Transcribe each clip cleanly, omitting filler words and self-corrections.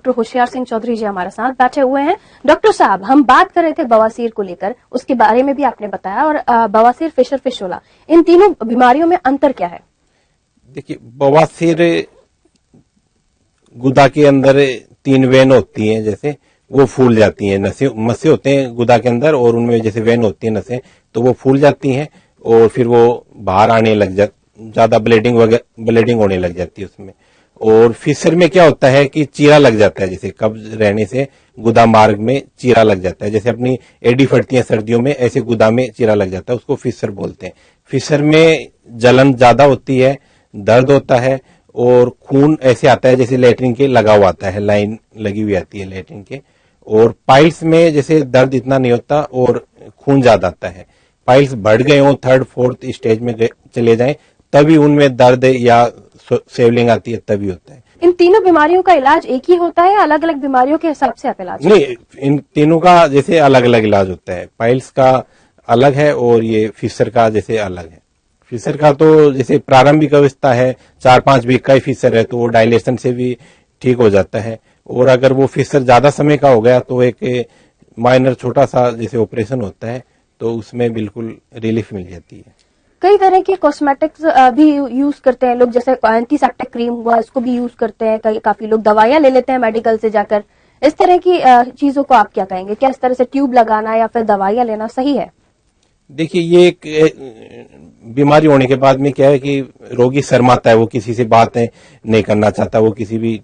Doctor Hoshiyar Singh Chaudhary जी हमारे साथ बैठे हुए हैं। डॉक्टर साहब, हम बात कर रहे थे बवासीर को लेकर, उसके बारे में भी आपने बताया, और बवासीर, फिशर फिशोला, इन तीनों बीमारियों में अंतर क्या है? देखिए, बवासीर गुदा के अंदर 3 वेन होती हैं, जैसे वो फूल जाती हैं, मस्से होते हैं गुदा के अंदर, और उनमें जैसे वेन होती है नसें, तो वो फूल जाती हैं और फिर वो बाहर आने लग ज्यादा ब्लीडिंग होने लग जाती है उसमें। और फिशर में क्या होता है कि चीरा लग जाता है, जैसे कब्ज रहने से गुदा मार्ग में चीरा लग जाता है, जैसे अपनी एडी फटती है सर्दियों में, ऐसे गुदा में चीरा लग जाता है, उसको फिशर बोलते हैं। फिशर में जलन ज्यादा होती है, दर्द होता है, और खून ऐसे आता है जैसे लेटरिन के लगा हुआ आता है, लाइन लगी हुई आती है लेटरिन के। और पाइल्स में जैसे दर्द इतना नहीं होता और खून ज्यादा आता है। पाइल्स बढ़ गए हो, 3rd 4th स्टेज में चले जाएं, तभी उनमें दर्द या सेवलिंग आती है, तभी होता है। इन तीनों बीमारियों का इलाज एक ही होता है या अलग अलग बीमारियों के हिसाब से आप इलाज? नहीं, इन तीनों का जैसे अलग अलग इलाज होता है। पाइल्स का अलग है और ये फिशर का जैसे अलग है। फिशर का तो जैसे प्रारंभिक अवस्था है, 4-5 वीक का ही फिशर है, तो वो डायलेशन से भी ठीक हो जाता है। और अगर वो फिशर ज्यादा समय का हो गया तो एक माइनर छोटा सा जैसे ऑपरेशन होता है, तो उसमें बिल्कुल रिलीफ मिल जाती है। कई तरह की कॉस्मेटिक्स भी यूज करते हैं लोग, जैसे एंटीसेप्टिक क्रीम हुआ, इसको भी यूज करते हैं। काफी लोग दवाइयां ले लेते हैं मेडिकल से जाकर। इस तरह की चीजों को आप क्या कहेंगे? क्या इस तरह से ट्यूब लगाना या फिर दवाइयां लेना सही है? देखिए, ये एक बीमारी होने के बाद में क्या है कि रोगी शर्माता है, वो किसी से बातें नहीं करना चाहता, वो किसी भी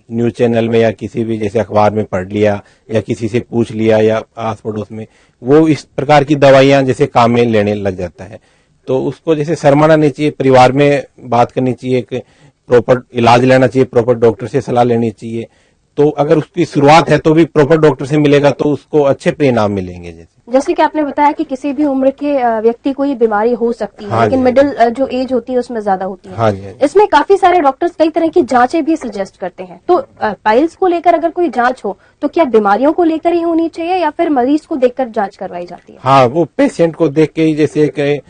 न्यूज चैनल में या किसी भी जैसे अखबार में पढ़ लिया या किसी से पूछ लिया या आस पड़ोस में, वो इस प्रकार की दवाइयां जैसे काम में लेने लग जाता है। तो उसको जैसे शर्माना नहीं चाहिए, परिवार में बात करनी चाहिए, एक प्रॉपर इलाज लेना चाहिए, प्रॉपर डॉक्टर से सलाह लेनी चाहिए। तो अगर उसकी शुरुआत है तो भी प्रॉपर डॉक्टर से मिलेगा तो उसको अच्छे परिणाम मिलेंगे। जैसे कि आपने बताया कि किसी भी उम्र के व्यक्ति को ये बीमारी हो सकती है, हाँ, लेकिन मिडिल जो एज होती है उसमें ज्यादा होती है। हाँ जी। इसमें काफी सारे डॉक्टर्स कई तरह की जांचें भी सजेस्ट करते हैं। तो पाइल्स को लेकर अगर कोई जांच हो तो क्या बीमारियों को लेकर ही होनी चाहिए या फिर मरीज को देखकर जांच करवाई जाती है? हाँ, वो पेशेंट को देख के ही, जैसे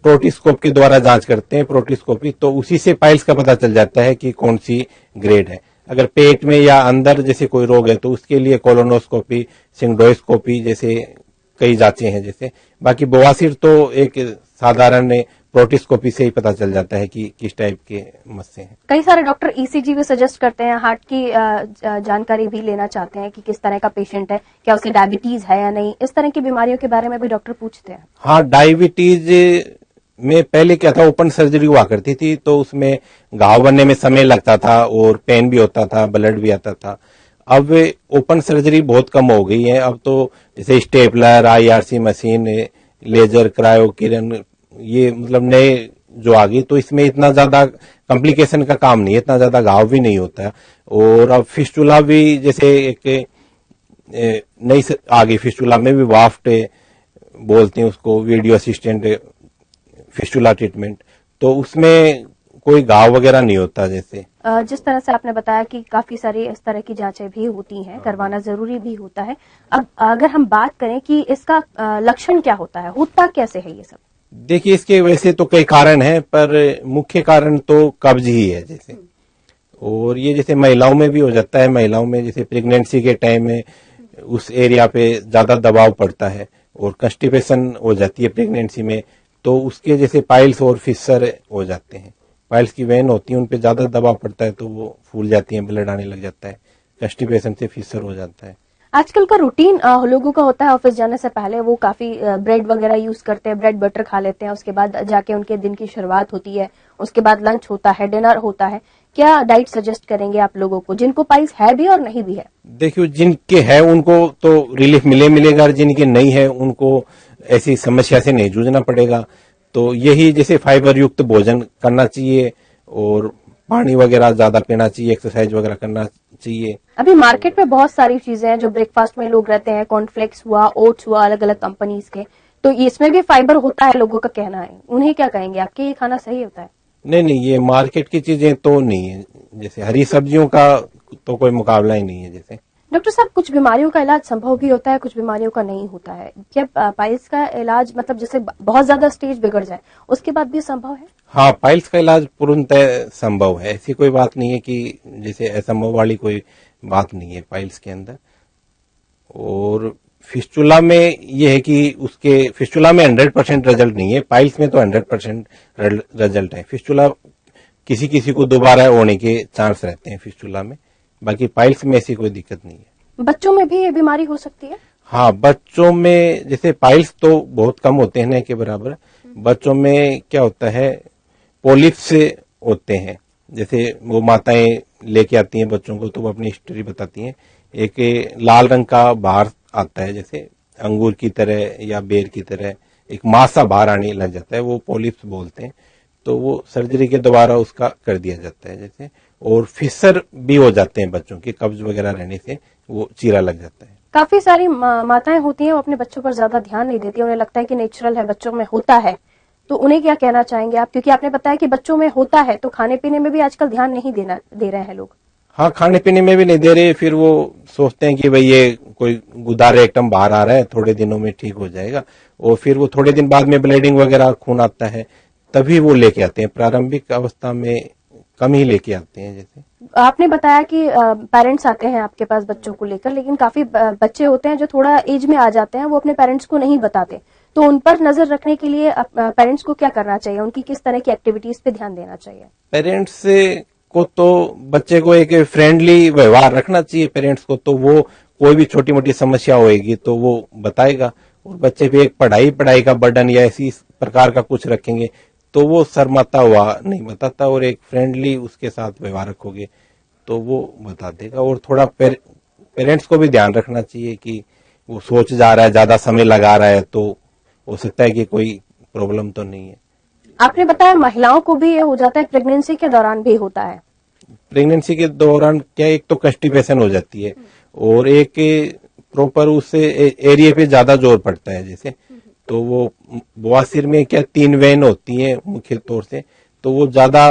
प्रोटिस्कोप के द्वारा जांच करते हैं, प्रोटिस्कोपी, तो उसी से पाइल्स का पता चल जाता है कि कौन सी ग्रेड है। अगर पेट में या अंदर जैसे कोई रोग है तो उसके लिए कोलोनोस्कोपी, सिंगडोस्कोपी जैसे कई जांचें हैं। जैसे बाकी बवासीर तो एक साधारण प्रोटिस्कोपी से ही पता चल जाता है कि किस टाइप के मस्से हैं। कई सारे डॉक्टर ईसीजी भी सजेस्ट करते हैं, हार्ट की जानकारी भी लेना चाहते हैं कि किस तरह का पेशेंट है, क्या उसे डायबिटीज है या नहीं। इस तरह की बीमारियों के बारे में भी डॉक्टर पूछते हैं। हाँ, डायबिटीज में पहले क्या था, ओपन सर्जरी हुआ करती थी, तो उसमें घाव बनने में समय लगता था और पेन भी होता था, ब्लड भी आता था। अब ओपन सर्जरी बहुत कम हो गई है। अब तो जैसे stapler, IRC machine, laser, cryo किरण, ये मतलब नए जो आ गई, तो इसमें इतना ज्यादा कॉम्प्लिकेशन का काम नहीं है, इतना ज्यादा घाव भी नहीं होता है। और अब फिस्टुला भी जैसे एक नई आ गई, फिस्टुला में भी वाफ्ट बोलते हैं उसको, वीडियो असिस्टेंट फिस्टुला ट्रीटमेंट, तो उसमें कोई घाव वगैरह नहीं होता। जैसे जिस तरह से आपने बताया कि काफी सारी इस तरह की जांचें भी होती हैं, करवाना जरूरी भी होता है। अब अगर हम बात करें कि इसका लक्षण क्या होता है, होता कैसे है ये सब? देखिए, इसके वैसे तो कई कारण हैं, पर मुख्य कारण तो कब्ज ही है जैसे। और ये जैसे महिलाओं में भी हो जाता है। महिलाओं में जैसे प्रेगनेंसी के टाइम में उस एरिया पे ज्यादा दबाव पड़ता है और कंस्टिपेशन हो जाती है प्रेगनेंसी में, तो उसके जैसे पाइल्स और फिशर हो जाते हैं। पाइल्स की वेन होती है, उन पे ज्यादा दबाव पड़ता है तो वो फूल जाती है, ब्लड आने लग जाता है, कंस्टिपेशन से फिशर हो जाता है। आजकल का रूटीन लोगों का होता है, ऑफिस जाने से पहले वो काफी ब्रेड वगैरह यूज करते हैं, ब्रेड बटर खा लेते हैं, उसके बाद जाके उनके दिन की शुरुआत होती है, उसके बाद लंच होता है, डिनर होता है। क्या डाइट सजेस्ट करेंगे आप लोगों को, जिनको पाइल्स है भी और नहीं भी है? देखिए, जिनके है उनको तो रिलीफ मिलेगा, और जिनके नहीं है उनको ऐसी समस्या से नहीं जूझना पड़ेगा। तो यही जैसे फाइबर युक्त भोजन करना चाहिए और पानी वगैरह ज्यादा पीना चाहिए, एक्सरसाइज वगैरह करना चाहिए। अभी मार्केट में बहुत सारी चीजें हैं जो ब्रेकफास्ट में लोग रहते हैं, कॉर्नफ्लेक्स हुआ, ओट्स हुआ, अलग अलग कंपनीज के, तो इसमें भी फाइबर होता है लोगों का कहना है। उन्हें क्या कहेंगे, आपके ये खाना सही होता है? नहीं, ये मार्केट की चीजें तो नहीं है। जैसे हरी सब्जियों का तो कोई मुकाबला ही नहीं है। जैसे डॉक्टर साहब, कुछ बीमारियों का इलाज संभव भी होता है, कुछ बीमारियों का नहीं होता है। क्या पाइल्स का इलाज मतलब जैसे बहुत ज्यादा स्टेज बिगड़ जाए उसके बाद भी संभव है? हाँ, पाइल्स का इलाज पूर्णतः संभव है। ऐसी कोई बात नहीं है कि जैसे असंभव वाली कोई बात नहीं है पाइल्स के अंदर। और फिस्टुला में ये है कि उसके फिस्टुला में 100% रिजल्ट नहीं है, पाइल्स में तो 100% रिजल्ट है। फिस्टुला किसी किसी को दोबारा होने के चांस रहते हैं फिस्टुला में, बाकी पाइल्स में ऐसी कोई दिक्कत नहीं है। बच्चों में भी ये बीमारी हो सकती है? हाँ, बच्चों में जैसे पाइल्स तो बहुत कम होते हैं न के बराबर, बच्चों में क्या होता है पोलिप्स होते हैं। जैसे वो माताएं लेके आती हैं बच्चों को तो वो अपनी हिस्ट्री बताती हैं, एक लाल रंग का बाहर आता है जैसे अंगूर की तरह या बेर की तरह एक मासा बाहर आने लग जाता है, वो पोलिप्स बोलते हैं। तो वो सर्जरी के द्वारा उसका कर दिया जाता है जैसे। और फिसर भी हो जाते हैं बच्चों के, कब्ज वगैरह रहने से वो चीरा लग जाता है। काफी सारी माताएं होती हैं वो अपने बच्चों पर ज्यादा ध्यान नहीं देती, उन्हें लगता है कि नेचुरल है, बच्चों में होता है, तो उन्हें क्या कहना चाहेंगे आप? क्योंकि आपने बताया कि बच्चों में होता है, तो खाने पीने में भी आजकल ध्यान नहीं दे रहे हैं लोग। हाँ, खाने पीने में भी नहीं दे रहे, फिर वो सोचते हैं कि भाई ये कोई गुदा रेक्टम बाहर आ रहा है, थोड़े दिनों में ठीक हो जाएगा, और फिर वो थोड़े दिन बाद में ब्लीडिंग वगैरह खून आता है तभी वो लेके आते हैं। प्रारंभिक अवस्था में कम ही लेके आते हैं। जैसे आपने बताया कि पेरेंट्स आते हैं आपके पास बच्चों को लेकर, लेकिन काफी बच्चे होते हैं जो थोड़ा एज में आ जाते हैं, वो अपने पेरेंट्स को नहीं बताते, तो उन पर नजर रखने के लिए पेरेंट्स को क्या करना चाहिए? उनकी किस तरह की एक्टिविटीज पे ध्यान देना चाहिए? पेरेंट्स को तो बच्चे को एक फ्रेंडली व्यवहार रखना चाहिए। पेरेंट्स को तो वो कोई भी छोटी मोटी समस्या होएगी तो वो बताएगा, और बच्चे पे एक पढ़ाई का बर्डन या इसी प्रकार का कुछ रखेंगे तो वो शर्माता हुआ नहीं बताता, और एक फ्रेंडली उसके साथ व्यवहार रखोगे तो वो बता देगा। और थोड़ा पेरेंट्स को भी ध्यान रखना चाहिए कि वो सोच जा रहा है, ज्यादा समय लगा रहा है तो हो सकता है कि कोई प्रॉब्लम तो नहीं है। आपने बताया महिलाओं को भी ये हो जाता है, प्रेगनेंसी के दौरान भी होता है? प्रेगनेंसी के दौरान क्या, एक तो कॉन्स्टिपेशन हो जाती है और एक प्रॉपर उससे एरिया पे ज्यादा जोर पड़ता है जैसे, तो वो बवासीर में क्या 3 वेन होती हैं मुख्य तौर से, तो वो ज्यादा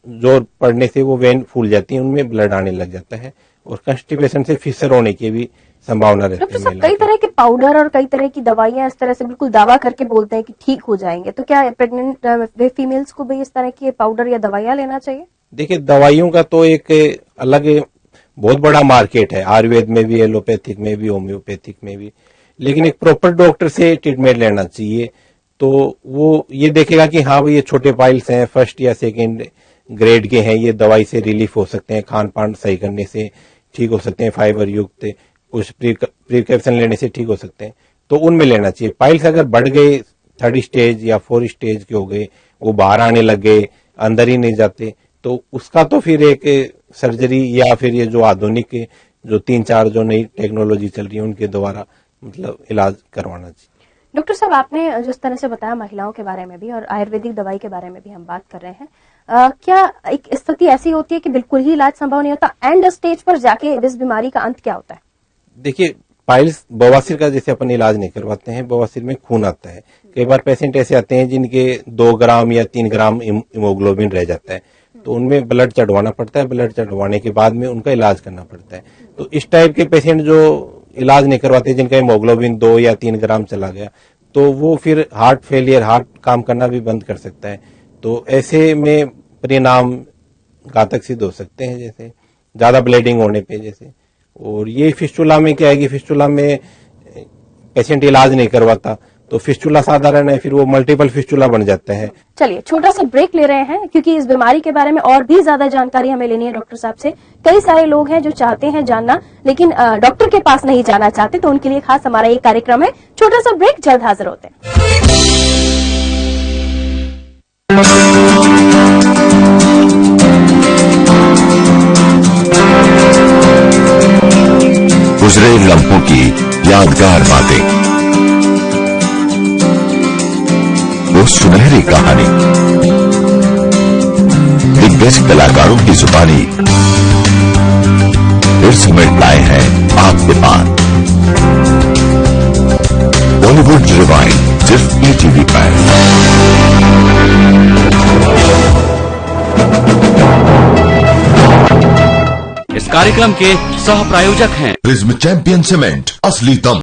जोर पड़ने से वो वेन फूल जाती है, उनमें ब्लड आने लग जाता है, और कॉन्स्टिपेशन से फिसर होने की भी संभावना रहती है। कई तरह के पाउडर और कई तरह की दवाइयां इस तरह से बिल्कुल दावा करके बोलते हैं कि ठीक हो जाएंगे, तो क्या प्रेग्नेंट फीमेल्स को भी इस तरह की पाउडर या दवाइयां लेना चाहिए? देखिए, दवाइयों का तो एक अलग बहुत बड़ा मार्केट है, आयुर्वेद में भी, एलोपैथिक में भी, होम्योपैथिक में भी, लेकिन एक प्रॉपर डॉक्टर से ट्रीटमेंट लेना चाहिए। तो वो ये देखेगा कि हाँ भाई ये छोटे पाइल्स हैं, फर्स्ट या सेकेंड ग्रेड के हैं, ये दवाई से रिलीफ हो सकते हैं, खान पान सही करने से ठीक हो सकते हैं, फाइबर युक्त कुछ प्रिकॉशन लेने से ठीक हो सकते हैं, तो उनमें लेना चाहिए। पाइल्स अगर बढ़ गए 3rd स्टेज या 4th स्टेज के हो गए, वो बाहर आने लग गए, अंदर ही नहीं जाते, तो उसका तो फिर एक सर्जरी या फिर ये जो आधुनिक जो 3-4 जो नई टेक्नोलॉजी चल रही है उनके द्वारा मतलब इलाज करवाना चाहिए। डॉक्टर साहब, आपने जिस तरह से बताया महिलाओं के बारे में भी और आयुर्वेदिक दवाई के बारे में भी हम बात कर रहे हैं, क्या एक स्थिति ऐसी होती है कि बिल्कुल ही इलाज संभव नहीं होता? एंड स्टेज पर जाके इस बीमारी का अंत क्या होता है? देखिए, पाइल्स बवासीर का जैसे अपन इलाज नहीं करवाते हैं, बवासीर में खून आता है, कई बार पेशेंट ऐसे आते हैं जिनके 2 ग्राम या 3 ग्राम हीमोग्लोबिन रह जाता है, तो उनमें ब्लड चढ़वाना पड़ता है, ब्लड चढ़वाने के बाद में उनका इलाज करना पड़ता है। तो इस टाइप के पेशेंट जो इलाज नहीं करवाते, जिनका हीमोग्लोबिन 2 या 3 ग्राम चला गया, तो वो फिर हार्ट फेलियर, हार्ट काम करना भी बंद कर सकता है, तो ऐसे में परिणाम घातक सिद्ध हो सकते हैं, जैसे ज्यादा ब्लीडिंग होने पे जैसे। और ये फिस्टुला में क्या है कि फिस्टुला में पेशेंट इलाज नहीं करवाता, तो फिस्टुला साधारण है, फिर वो मल्टीपल फिस्टुला बन जाता है। चलिए छोटा सा ब्रेक ले रहे हैं, क्योंकि इस बीमारी के बारे में और भी ज्यादा जानकारी हमें लेनी है डॉक्टर साहब से। कई सारे लोग हैं जो चाहते हैं जानना, लेकिन डॉक्टर के पास नहीं जाना चाहते, तो उनके लिए खास हमारा ये कार्यक्रम है। छोटा सा ब्रेक, जल्द हाजिर होते हैं। गुजरे लम्हों की यादगार बातें, वो सुनहरी कहानी, दिग्गज कलाकारों की जुबानी फिर समेट लाए हैं आपके पास। बॉलीवुड रिवाइंड सिर्फ ईटीवी पर। इस कार्यक्रम के सह प्रायोजक हैं प्रिज्म चैंपियन सीमेंट, असली दम।